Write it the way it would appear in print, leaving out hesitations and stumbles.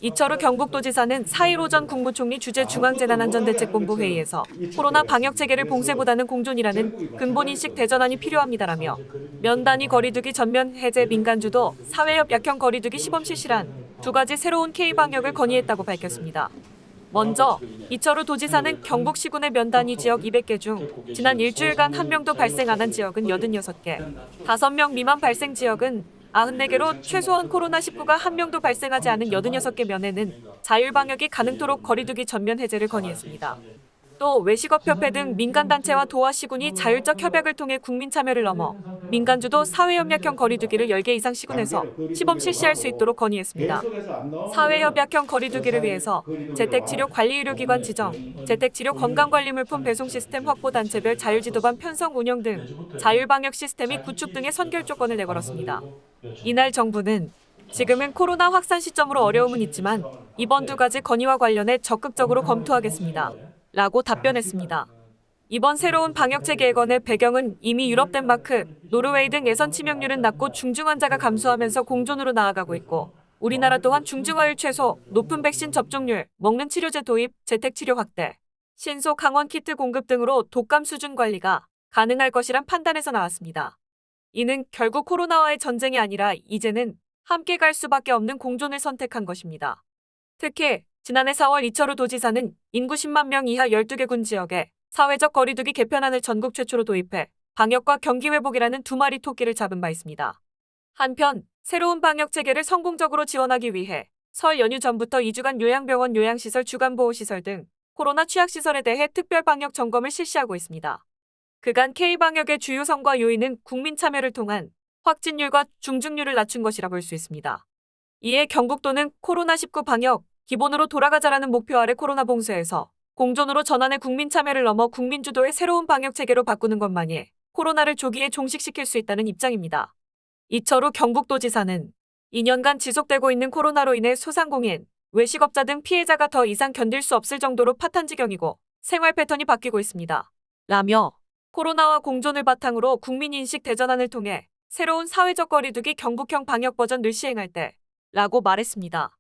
이철우 경북도지사는 4일 오전 국무총리 주재 중앙재난안전대책본부 회의에서 코로나 방역체계를 봉쇄보다는 공존이라는 근본인식 대전환이 필요합니다라며 면단위 거리두기 전면 해제 민간주도 사회협 약형 거리두기 시범 실시란 두 가지 새로운 K방역을 건의했다고 밝혔습니다. 먼저 이철우 도지사는 경북 시군의 면단위 지역 200개 중 지난 일주일간 한 명도 발생 안 한 지역은 86개, 5명 미만 발생 지역은 94개로 최소한 코로나19가 한 명도 발생하지 않은 86개 면에는 자율방역이 가능토록 거리두기 전면 해제를 건의했습니다. 또 외식업협회 등 민간단체와 도와 시군이 자율적 협약을 통해 국민 참여를 넘어 민간주도 사회협약형 거리두기를 10개 이상 시군에서 시범 실시할 수 있도록 건의했습니다. 사회협약형 거리두기를 위해서 재택치료관리의료기관 지정, 재택치료 건강관리물품 배송 시스템 확보, 단체별 자율지도반 편성 운영 등 자율방역 시스템이 구축 등의 선결 조건을 내걸었습니다. 이날 정부는 지금은 코로나 확산 시점으로 어려움은 있지만 이번 두 가지 건의와 관련해 적극적으로 검토하겠습니다. 라고 답변했습니다. 이번 새로운 방역체계 개건의 배경은 이미 유럽, 덴마크, 노르웨이 등 예선 치명률은 낮고 중증 환자가 감소하면서 공존으로 나아가고 있고 우리나라 또한 중증화율 최소, 높은 백신 접종률, 먹는 치료제 도입, 재택치료 확대, 신속 항원 키트 공급 등으로 독감 수준 관리가 가능할 것이란 판단에서 나왔습니다. 이는 결국 코로나와의 전쟁이 아니라 이제는 함께 갈 수밖에 없는 공존을 선택한 것입니다. 특히 지난해 4월 이철우 도지사는 인구 10만 명 이하 12개 군 지역에 사회적 거리두기 개편안을 전국 최초로 도입해 방역과 경기 회복이라는 두 마리 토끼를 잡은 바 있습니다. 한편 새로운 방역 체계를 성공적으로 지원하기 위해 설 연휴 전부터 2주간 요양병원, 요양시설, 주간보호시설 등 코로나 취약시설에 대해 특별 방역 점검을 실시하고 있습니다. 그간 K방역의 주요 성과 요인은 국민 참여를 통한 확진율과 중증률을 낮춘 것이라 볼 수 있습니다. 이에 경북도는 코로나19 방역, 기본으로 돌아가자라는 목표 아래 코로나 봉쇄에서 공존으로 전환해 국민 참여를 넘어 국민 주도의 새로운 방역 체계로 바꾸는 것만이 코로나를 조기에 종식시킬 수 있다는 입장입니다. 이철우 경북도지사는 2년간 지속되고 있는 코로나로 인해 소상공인, 외식업자 등 피해자가 더 이상 견딜 수 없을 정도로 파탄 지경이고 생활 패턴이 바뀌고 있습니다. 라며 코로나와 공존을 바탕으로 국민인식 대전환을 통해 새로운 사회적 거리두기 경북형 방역 버전을 시행할 때 라고 말했습니다.